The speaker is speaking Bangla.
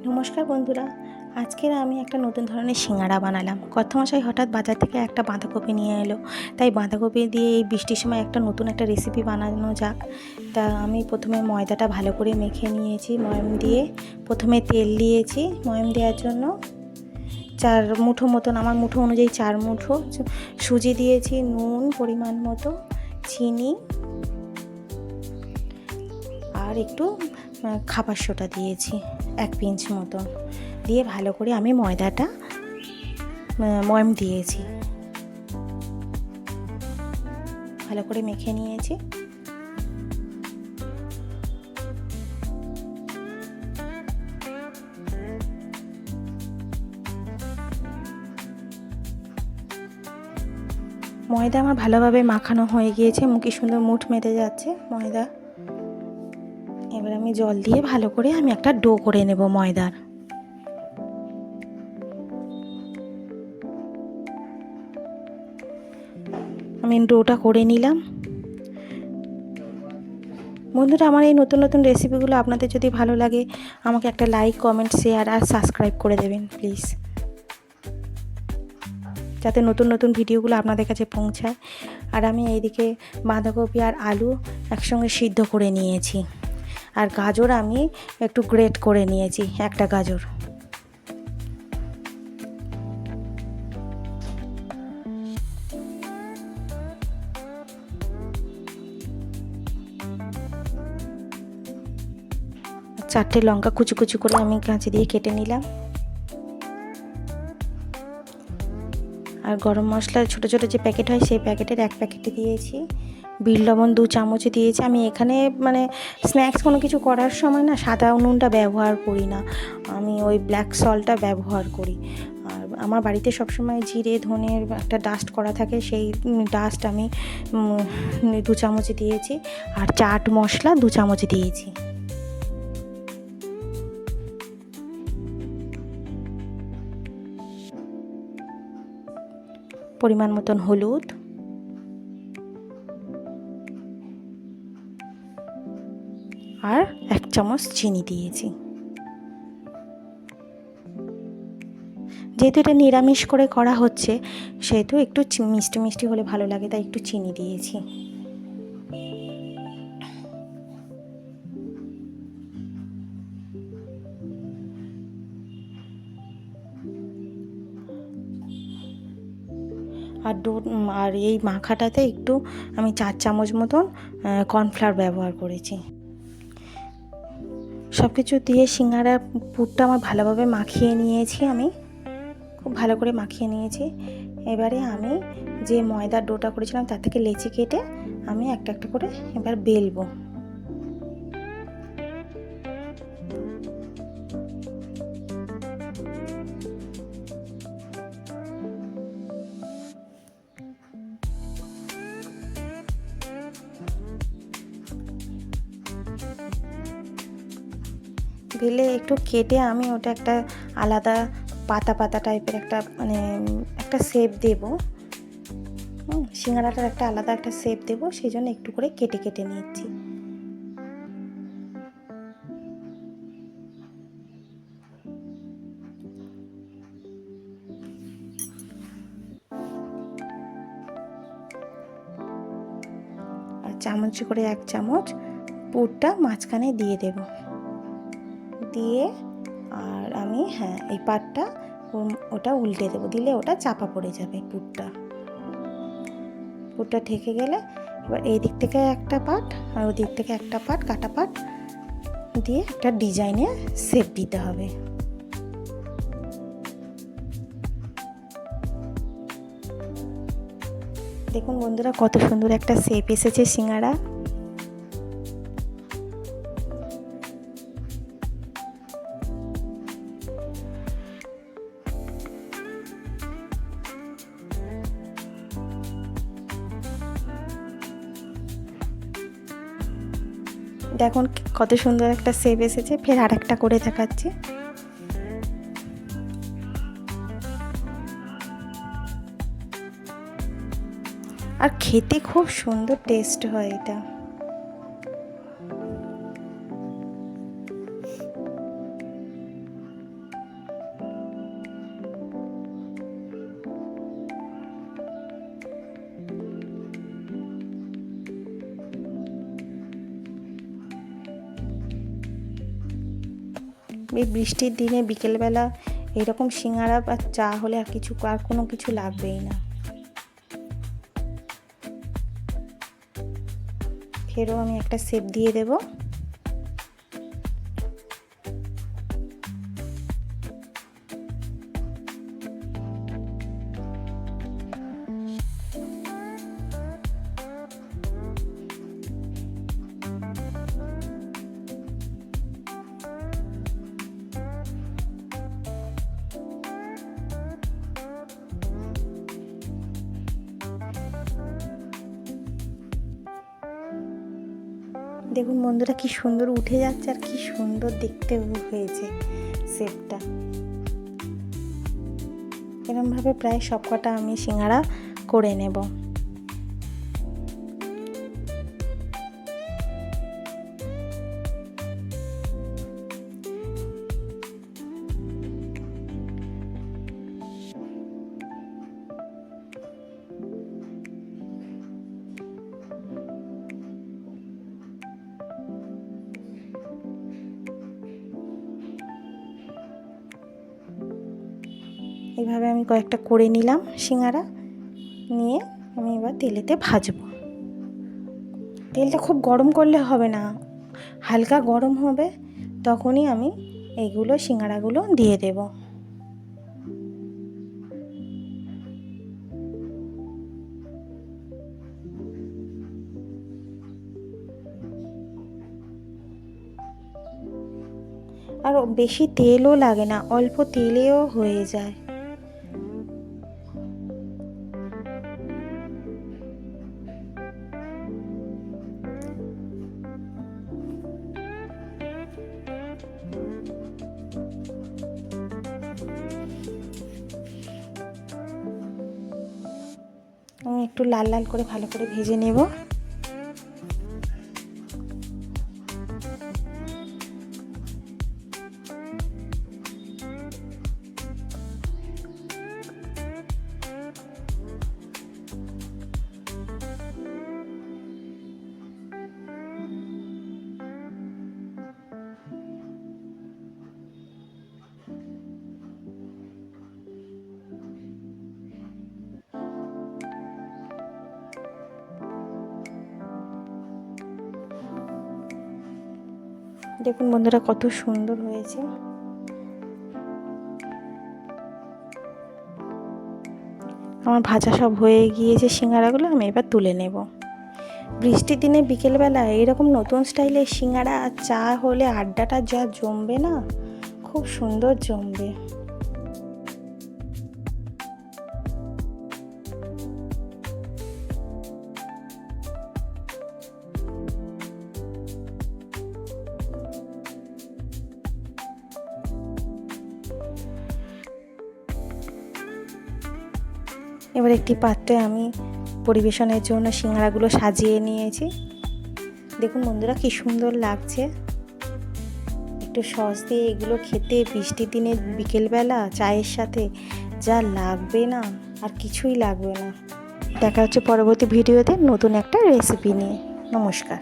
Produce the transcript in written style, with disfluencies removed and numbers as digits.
নমস্কার বন্ধুরা, আজকের আমি একটা নতুন ধরনের সিঙ্গাড়া বানালাম। কর্তামশাই হঠাৎ বাজার থেকে একটা বাঁধাকপি নিয়ে এলো, তাই বাঁধাকপি দিয়ে এই বৃষ্টির সময় নতুন একটা রেসিপি বানানো যাক। তা আমি প্রথমে ময়দাটা ভালো করে মেখে নিয়েছি ময়াম দিয়ে। প্রথমে তেল দিয়েছি ময়াম দেওয়ার জন্য, 4 মুঠো মতন, আমার মুঠো অনুযায়ী 4 মুঠো সুজি দিয়েছি, নুন পরিমাণ মতো, চিনি আর একটু খাবার সোডা দিয়েছি 1 পিঞ্চ মতন, দিয়ে ভালো করে আমি ময়দাটা ময়াম দিয়েছি, ভালো করে মেখে নিয়েছি। ময়দা আমার ভালোভাবে মাখানো হয়ে গিয়েছে, মুখে সুন্দর মুঠ মেতে যাচ্ছে ময়দা। এবার আমি জল দিয়ে ভালো করে আমি একটা ডো করে নেব ময়দার। আমি ডোটা করে নিলাম। বন্ধুরা, আমার এই নতুন নতুন রেসিপিগুলো আপনাদের যদি ভালো লাগে, আমাকে একটা লাইক, কমেন্ট, শেয়ার আর সাবস্ক্রাইব করে দেবেন প্লিজ, যাতে নতুন নতুন ভিডিওগুলো আপনাদের কাছে পৌঁছায়। আর আমি এইদিকে বাঁধাকপি আর আলু একসঙ্গে সিদ্ধ করে নিয়েছি, আর গাজর আমি একটু গ্রেট করে নিয়েছি, একটা গাজর। চারটে লঙ্কা কুচি কুচি করে আমি কাঁচি দিয়ে কেটে নিলাম। আর গরম মশলার ছোটো ছোটো যে প্যাকেট হয়, সেই প্যাকেটের 1 প্যাকেটে দিয়েছি। বিট লবণ 2 চামচ দিয়েছি। আমি এখানে স্ন্যাক্স কোনো কিছু করার সময় সাদা নুনটা ব্যবহার করি না, আমি ওই ব্ল্যাক সল্টটা ব্যবহার করি। আর আমার বাড়িতে সবসময় জিরে ধনের একটা ডাস্ট করা থাকে, সেই ডাস্ট আমি 2 চামচ দিয়েছি। আর চাট মশলা 2 চামচ দিয়েছি। পরিমাণ মতন হলুদ, আর 1 চামচ চিনি দিয়েছি। যেহেতু এটা নিরামিষ করে করা হচ্ছে, সেহেতু একটু মিষ্টি মিষ্টি হলে ভালো লাগে, তাই একটু চিনি দিয়েছি। আর এই মাখাটাতে একটু আমি 4 চামচ মতন কর্নফ্লাওয়ার ব্যবহার করেছি। সব কিছু দিয়ে সিঙ্গাড়ার পুরটা আমার ভালোভাবে মাখিয়ে নিয়েছি, আমি খুব ভালো করে মাখিয়ে নিয়েছি। এবারে আমি যে ময়দার ডোটা করেছিলাম তার থেকে লেচি কেটে আমি একটা একটা করে এবার বেলবো। বেলে একটু কেটে আমি ওটা একটা আলাদা পাতা পাতা টাইপের একটা শেপ দেব। সিঙ্গাড়াটার একটা আলাদা একটা শেপ দেব, সেই জন্য একটু করে কেটে কেটে নিচ্ছি। আর চামচ করে 1 চামচ পুরটা মাঝখানে দিয়ে দেব, দিয়ে আর আমি এই পাটটা ওটা উল্টে দেবো, দিলে ওটা চাপা পড়ে যাবে। পুরটা ঢেকে গেলে এবার এই দিক থেকে একটা পাট আর ওই দিক থেকে একটা পাট, কাটা পাট দিয়ে একটা ডিজাইনের শেপ দিতে হবে। দেখুন বন্ধুরা, কত সুন্দর একটা শেপ এসেছে সিঙ্গাড়া। দেখুন কত সুন্দর একটা শেপ এসেছে। ফের আরেকটা করে দেখাচ্ছি। আর খেতে খুব সুন্দর টেস্ট হয় এটা। এই বৃষ্টির দিনে বিকেলবেলা এরকম সিঙ্গারা বা চা হলে আর কোনো কিছু লাগবেই না। ফেরও আমি একটা শেপ দিয়ে দেব। দেখুন বন্ধুরা কি সুন্দর উঠে যাচ্ছে আর কি সুন্দর দেখতে হয়েছে শেপটা। এরকমভাবে প্রায় সবকটা আমি সিঙ্গারা করে নেব। এইভাবে আমি কয়েকটা করে নিলাম সিঙ্গারা, নিয়ে আমি এবার তেলেতে ভাজবো। তেলটা খুব গরম করলে হবে না, হালকা গরম হবে তখনই আমি এইগুলো সিঙ্গারাগুলো দিয়ে দেব। আর বেশি তেলও লাগে না, অল্প তেলেও হয়ে যায়। আমি একটু লাল লাল করে ভালো করে ভেজে নেব। দেখুন বন্ধুরা কত সুন্দর হয়েছে। আমার ভাজা সব হয়ে গিয়েছে সিঙ্গারাগুলো, আমি এবার তুলে নেব। বৃষ্টির দিনে বিকেলবেলা এরকম নতুন স্টাইলের সিঙ্গারা আর চা হলে আড্ডাটা যা জমবে না, খুব সুন্দর জমবে। এবার একটি পাত্রে আমি পরিবেশনের জন্য সিঙ্গারাগুলো সাজিয়ে নিয়েছি। দেখুন বন্ধুরা কি সুন্দর লাগছে। একটু সস দিয়ে এগুলো খেতে বৃষ্টির দিনে বিকেলবেলা চায়ের সাথে যা লাগবে না, আর কিছুই লাগবে না। দেখা হচ্ছে পরবর্তী ভিডিওতে নতুন একটা রেসিপি নিয়ে। নমস্কার।